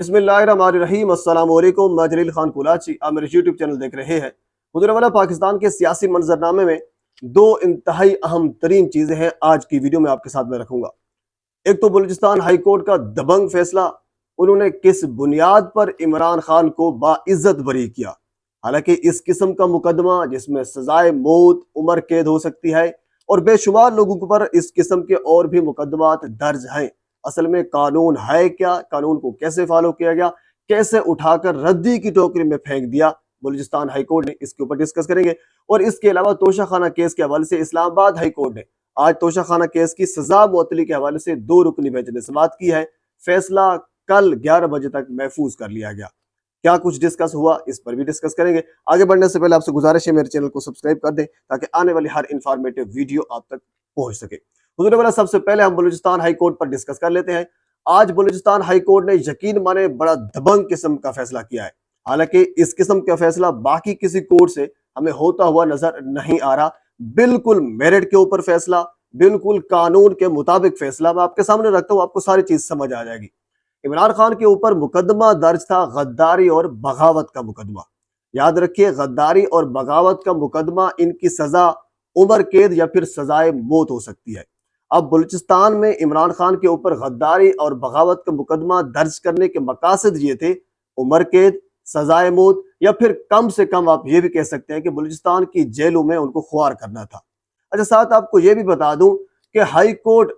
बिस्मिल्लाहिर्रहमानिर्रहीम। अस्सलाम वालेकुम। मैं जलील खान कुलाची, आप मेरे यूट्यूब चैनल देख रहे हैं। हुज़ूर पाकिस्तान के सियासी मंजरनामे में दो इंतहाई अहम तरीन चीज़ें हैं, आज की वीडियो में आपके साथ में रखूंगा। एक तो बलूचिस्तान हाई कोर्ट का दबंग फैसला, उन्होंने किस बुनियाद पर इमरान खान को बाइज्जत बरी किया। हालांकि इस किस्म का मुकदमा जिसमें सजाए मौत, उम्र कैद हो सकती है और बेशुमार लोगों पर इस किस्म के और भी मुकदमात दर्ज हैं। असल में कानून है क्या, कानून को कैसे फॉलो किया गया, कैसे उठाकर रद्दी की टोकरी में फेंक दिया बलूचिस्तान हाई कोर्ट ने, इसके ऊपर डिस्कस करेंगे। और इसके अलावा तोशा खाना केस के हवाले से इस्लामाबाद हाई कोर्ट ने आज तोशा खाना केस की सजा मुअत्तली के हवाले से 2 रुकनी बेंच ने समाअत की है। फैसला कल 11 बजे तक महफूज कर लिया गया। क्या कुछ डिस्कस हुआ, इस पर भी डिस्कस करेंगे। आगे बढ़ने से पहले आपसे गुजारिश है मेरे चैनल को सब्सक्राइब कर दें ताकि आने वाली हर इंफॉर्मेटिव वीडियो आप तक पहुंच सके। हुजूर वाला, सबसे पहले हम बलूचिस्तान हाई कोर्ट पर डिस्कस कर लेते हैं। आज बलूचिस्तान हाई कोर्ट ने यकीन माने बड़ा दबंग किस्म का फैसला किया है। हालांकि इस किस्म का फैसला बाकी किसी कोर्ट से हमें होता हुआ नजर नहीं आ रहा। बिल्कुल मेरिट के ऊपर फैसला, बिल्कुल कानून के मुताबिक फैसला। मैं आपके सामने रखता हूं, आपको सारी चीज समझ आ जाएगी। इमरान खान के ऊपर मुकदमा दर्ज था गद्दारी और बगावत का मुकदमा। याद रखिए, गद्दारी और बगावत का मुकदमा, इनकी सजा उम्र कैद या फिर सजाए मौत हो सकती है। अब बलूचिस्तान में इमरान खान के ऊपर गद्दारी और बगावत का मुकदमा दर्ज करने के मकासद ये थे, उम्र कैद, सजाए मौत, या फिर कम से कम आप ये भी कह सकते हैं कि बलूचिस्तान की जेलों में उनको खुआर करना था। अच्छा, साथ आपको ये भी बता दूं कि हाई कोर्ट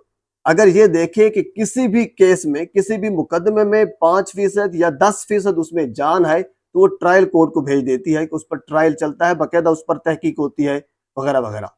अगर ये देखे कि किसी भी केस में, किसी भी मुकदमे में 5% या 10% उसमें जान है, तो वो ट्रायल कोर्ट को भेज देती है कि उस पर ट्रायल चलता है, बाकायदा उस पर तहकीक होती है, वगैरह वगैरह।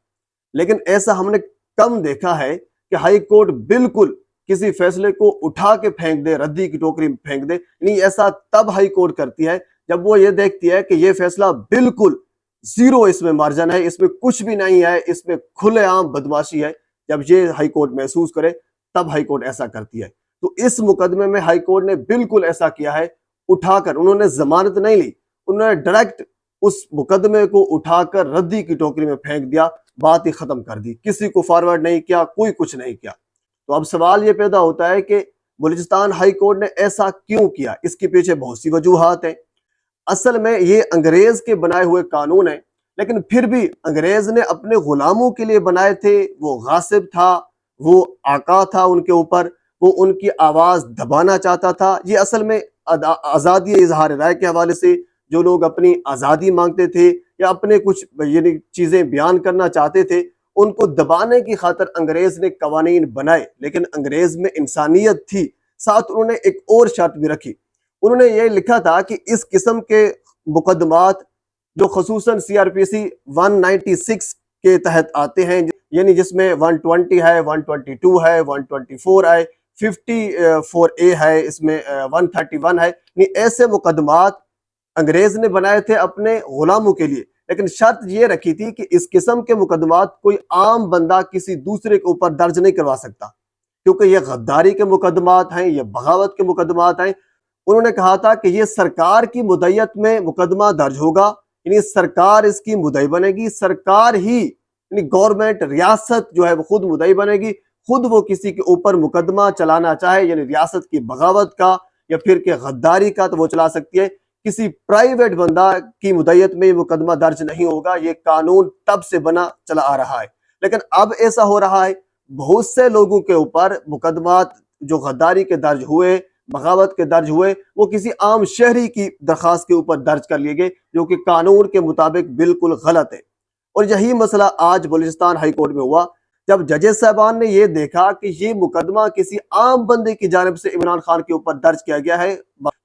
लेकिन ऐसा हमने कम देखा है कि हाई कोर्ट बिल्कुल किसी फैसले को उठा के फेंक दे, रद्दी की टोकरी में फेंक दे। नहीं, ऐसा तब हाई कोर्ट करती है जब वो ये देखती है कि ये फैसला बिल्कुल जीरो, इसमें मार्जिन है, इसमें कुछ भी नहीं है, इसमें खुलेआम बदमाशी है। जब ये हाई कोर्ट महसूस करे तब हाई कोर्ट ऐसा करती है। तो इस मुकदमे में हाई कोर्ट ने बिल्कुल ऐसा किया है। उठाकर, उन्होंने जमानत नहीं ली, उन्होंने डायरेक्ट उस मुकदमे को उठाकर रद्दी की टोकरी में फेंक दिया, बात ही खत्म कर दी, किसी को फॉरवर्ड नहीं किया, कोई कुछ नहीं किया। तो अब सवाल ये पैदा होता है कि बलूचिस्तान हाई कोर्ट ने ऐसा क्यों किया। इसके पीछे बहुत सी वजूहात हैं। असल में ये अंग्रेज के बनाए हुए कानून है, लेकिन फिर भी अंग्रेज ने अपने गुलामों के लिए बनाए थे। वो गासिब था, वो आका था उनके ऊपर, वो उनकी आवाज दबाना चाहता था। ये असल में आजादी इजहार राय के हवाले से जो लोग अपनी आजादी मांगते थे या अपने कुछ यानी चीजें बयान करना चाहते थे, उनको दबाने की खातिर अंग्रेज ने कवानीन बनाए। लेकिन अंग्रेज में इंसानियत थी। साथ उन्होंने एक और शर्त भी रखी। उन्होंने ये लिखा था कि इस किस्म के मुकदमात जो खसूसन सीआरपीसी 196 के तहत आते हैं, यानी जिसमें 120 है, 122 है, 124 है, 54A है, इसमें 131 है, ऐसे मुकदमात अंग्रेज ने बनाए थे अपने गुलामों के लिए। लेकिन शर्त ये रखी थी कि इस किस्म के मुकदमात कोई आम बंदा किसी दूसरे के ऊपर दर्ज नहीं करवा सकता, क्योंकि ये गद्दारी के मुकदमात हैं, ये बगावत के मुकदमात हैं। उन्होंने कहा था कि ये सरकार की मुद्दत में मुकदमा दर्ज होगा, यानी सरकार इसकी मुद्दई बनेगी, सरकार ही यानी गवर्नमेंट, रियासत जो है वो खुद मुद्दई बनेगी। खुद वो किसी के ऊपर मुकदमा चलाना चाहे, यानी रियासत की बगावत का या फिर के गद्दारी का, तो वो चला सकती है। किसी प्राइवेट बंदा की मुद्दत में ये मुकदमा दर्ज नहीं होगा। ये कानून तब से बना चला आ रहा है। लेकिन अब ऐसा हो रहा है, बहुत से लोगों के ऊपर मुकदमात जो गद्दारी के दर्ज हुए, बगावत के दर्ज हुए, वो किसी आम शहरी की दरखास्त के ऊपर दर्ज कर लिए गए, जो कि कानून के मुताबिक बिल्कुल गलत है। और यही मसला आज बलूचिस्तान हाई कोर्ट में हुआ, जब जजेस साहबान ने ये देखा कि ये मुकदमा किसी आम बंदे की जानिब से इमरान खान के ऊपर दर्ज किया गया है।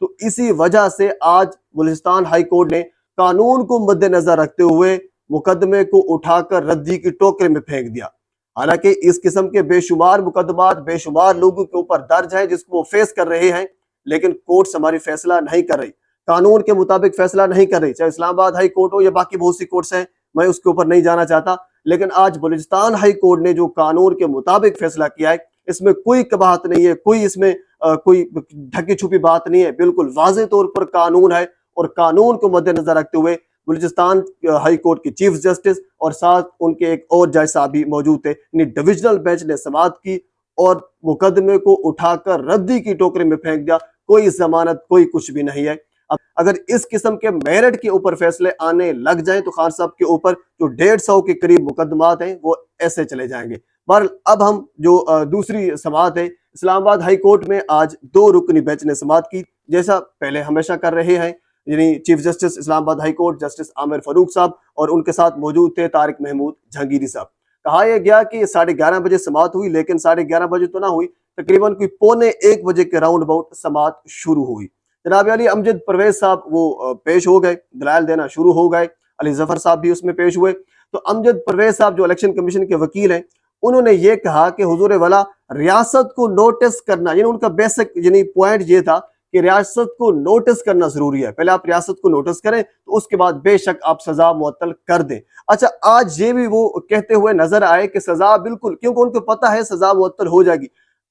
तो इसी वजह से आज बलूचिस्तान हाई कोर्ट ने कानून को मद्देनजर रखते हुए मुकदमे को उठाकर रद्दी की टोकरी में फेंक दिया। हालांकि इस किस्म के बेशुमार मुकदमात बेशुमार लोगों के ऊपर दर्ज हैं जिसको वो फेस कर रहे हैं, लेकिन कोर्ट हमारी फैसला नहीं कर रही, कानून के मुताबिक फैसला नहीं कर रही। चाहे इस्लामाबाद हाई कोर्ट हो या बाकी बहुत सी कोर्ट्स हैं, मैं उसके ऊपर नहीं जाना चाहता। लेकिन आज बलूचिस्तान हाई कोर्ट ने जो कानून के मुताबिक फैसला किया है, इसमें कोई कबाहत नहीं है, कोई इसमें कोई ढकी छुपी बात नहीं है। बिल्कुल वाज़ेह तौर पर कानून है, और कानून को मद्देनजर रखते हुए बलूचिस्तान हाई कोर्ट के चीफ जस्टिस और साथ उनके एक और जज साहब भी मौजूद थे, डिविजनल बेंच ने समाअत की और मुकदमे को उठाकर रद्दी की टोकरी में फेंक दिया। کوئی ضمانت کوئی کچھ بھی نہیں ہے. اب اگر اس قسم کے میرٹ کے اوپر فیصلے آنے لگ جائیں تو خان صاحب کے اوپر جو 150 کے قریب مقدمات ہیں وہ ایسے چلے جائیں گے. بہرحال اب ہم جو دوسری سماعت ہے، اسلام آباد ہائی کورٹ میں آج 2 رکنی بینچ نے سماعت کی، جیسا پہلے ہمیشہ کر رہے ہیں. یعنی چیف جسٹس اسلام آباد ہائی کورٹ جسٹس عامر فاروق صاحب اور ان کے ساتھ موجود تھے طارق محمود جہانگیری صاحب. کہا یہ گیا کہ 11:30 بجے سماعت ہوئی، لیکن 11:30 بجے تو نہ ہوئی، تقریباً کوئی 1:45 بجے کے راؤنڈ اباؤٹ سماعت شروع ہوئی. جناب علی امجد پرویز صاحب وہ پیش ہو گئے، دلائل دینا شروع ہو گئے. علی ظفر صاحب بھی اس میں پیش ہوئے. تو امجد پرویز صاحب جو الیکشن کمیشن کے وکیل ہیں، انہوں نے یہ کہا کہ حضور والا ریاست کو نوٹس کرنا، یعنی ان کا بیسک پوائنٹ یہ تھا کہ ریاست کو نوٹس کرنا ضروری ہے. پہلے آپ ریاست کو نوٹس کریں تو اس کے بعد بے شک آپ سزا معطل کر دیں. اچھا، آج یہ بھی وہ کہتے ہوئے نظر آئے کہ سزا بالکل، کیونکہ ان کو پتہ ہے سزا معطل ہو جائے گی.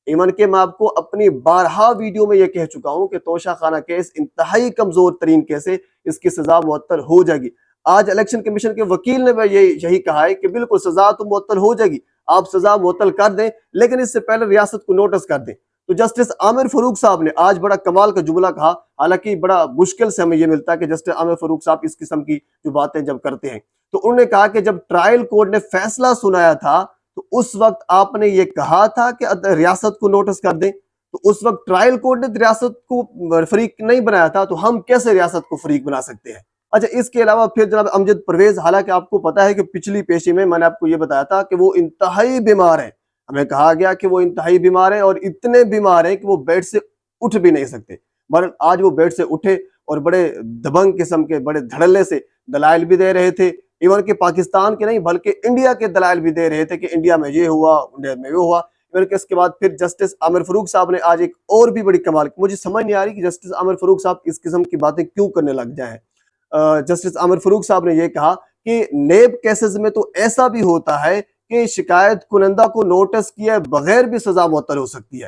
ایون کہ میں آپ کو اپنی بارہا ویڈیو میں یہ کہہ چکا ہوں کہ توشہ خانہ کیس انتہائی کمزور ترین کیس ہے، اس کی سزا معطل ہو جائے گی. آج الیکشن کمیشن کے وکیل نے یہی کہا ہے کہ بالکل سزا تو معطل ہو جائے گی، آپ سزا معطل کر دیں، لیکن اس سے پہلے ریاست کو نوٹس کر دیں. تو جسٹس عامر فاروق صاحب نے آج بڑا کمال کا جملہ کہا. حالانکہ بڑا مشکل سے ہمیں یہ ملتا ہے کہ جسٹس عامر فاروق صاحب اس قسم کی جو باتیں جب کرتے ہیں. تو انہوں نے کہا کہ جب ٹرائل کورٹ نے فیصلہ سنایا تھا تو اس وقت آپ نے یہ کہا تھا کہ ریاست کو نوٹس کر دیں. تو اس وقت ٹرائل کورٹ نے ریاست کو فریق نہیں بنایا تھا، تو ہم کیسے ریاست کو فریق بنا سکتے ہیں؟ اچھا، اس کے علاوہ پھر جناب امجد پرویز، حالانکہ آپ کو پتا ہے کہ پچھلی پیشی میں نے آپ کو یہ بتایا تھا کہ وہ انتہائی بیمار ہیں. ہمیں کہا گیا کہ وہ انتہائی بیمار ہیں اور اتنے بیمار ہیں کہ وہ بیڈ سے اٹھ بھی نہیں سکتے. مگر آج وہ بیڈ سے اٹھے اور بڑے دبنگ قسم کے بڑے دھڑلے سے دلائل بھی دے رہے تھے. ایون کہ پاکستان کے نہیں بلکہ انڈیا کے دلائل بھی دے رہے تھے کہ انڈیا میں یہ ہوا، انڈیا میں وہ ہوا. ایون کہ اس کے بعد پھر جسٹس عامر فاروق صاحب نے آج ایک اور بھی بڑی کمال، مجھے سمجھ نہیں آ رہی کہ جسٹس عامر فاروق صاحب اس قسم کی باتیں کیوں کرنے لگ جائیں. جسٹس عامر فاروق صاحب نے یہ کہا کہ نیب کیسز میں تو ایسا بھی ہوتا ہے کہ شکایت کنندہ کو نوٹس کیے بغیر بھی سزا معطل ہو سکتی ہے.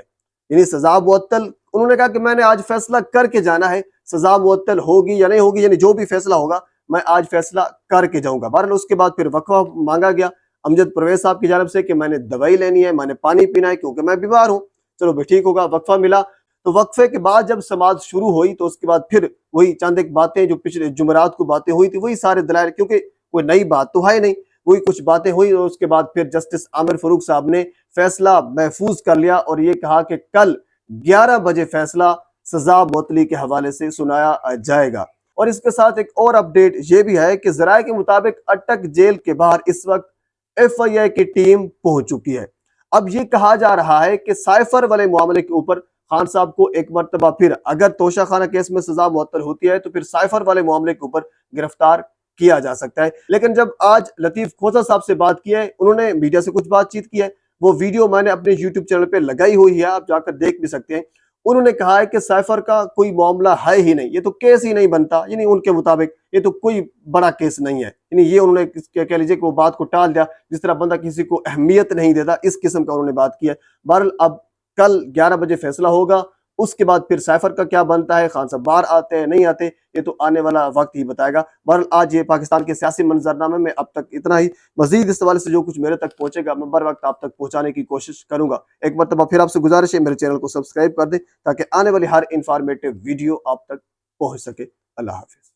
یعنی سزا معطل، انہوں نے کہا کہ میں نے آج فیصلہ کر کے جانا ہے، سزا معطل ہوگی یا نہیں ہوگی، یعنی جو بھی فیصلہ ہوگا میں آج فیصلہ کر کے جاؤں گا. بہرحال اس کے بعد پھر وقفہ مانگا گیا امجد پرویز صاحب کی جانب سے کہ میں نے دوائی لینی ہے، میں نے پانی پینا ہے کیونکہ میں بیمار ہوں. چلو بھی ٹھیک ہوگا، وقفہ ملا. تو وقفے کے بعد جب سماعت شروع ہوئی تو اس کے بعد پھر وہی چند ایک باتیں جو پچھلے جمعرات کو باتیں ہوئی تھی، وہی سارے دلائل، کیونکہ کوئی نئی بات تو ہے نہیں، وہی کچھ باتیں ہوئی. اور اس کے بعد پھر جسٹس عامر فاروق صاحب نے فیصلہ محفوظ کر لیا اور یہ کہا کہ کل 11 بجے فیصلہ سزا معطلی کے حوالے سے سنایا جائے گا. اور اس کے ساتھ ایک اور اپڈیٹ یہ بھی ہے کہ ذرائع کے مطابق اٹک جیل کے باہر اس وقت FIA کی ٹیم پہنچ چکی ہے. اب یہ کہا جا رہا ہے کہ سائفر والے معاملے کے اوپر خان صاحب کو ایک مرتبہ پھر اگر توشہ خانہ کیس میں سزا معطل ہوتی ہے تو پھر سائفر والے معاملے کے اوپر گرفتار کیا جا سکتا ہے. لیکن جب آج لطیف کھوسہ صاحب سے بات کی ہے، انہوں نے میڈیا سے کچھ بات چیت کی ہے، وہ ویڈیو میں نے اپنے یوٹیوب چینل پہ لگائی ہوئی ہے، آپ جا کر دیکھ بھی سکتے ہیں. انہوں نے کہا ہے کہ سائفر کا کوئی معاملہ ہے ہی نہیں، یہ تو کیس ہی نہیں بنتا. یعنی ان کے مطابق یہ تو کوئی بڑا کیس نہیں ہے. یعنی یہ انہوں نے کہہ لیجیے کہ وہ بات کو ٹال دیا، جس طرح بندہ کسی کو اہمیت نہیں دیتا، اس قسم کا انہوں نے بات کی ہے. بہرحال اب کل 11 بجے فیصلہ ہوگا، اس کے بعد پھر سائفر کا کیا بنتا ہے، خان صاحب باہر آتے ہیں نہیں آتے، یہ تو آنے والا وقت ہی بتائے گا. بہرحال آج یہ پاکستان کے سیاسی منظرنامے میں اب تک اتنا ہی. مزید اس حوالے سے جو کچھ میرے تک پہنچے گا میں بر وقت آپ تک پہنچانے کی کوشش کروں گا. ایک مرتبہ پھر آپ سے گزارش ہے میرے چینل کو سبسکرائب کر دیں تاکہ آنے والی ہر انفارمیٹیو ویڈیو آپ تک پہنچ سکے. اللہ حافظ.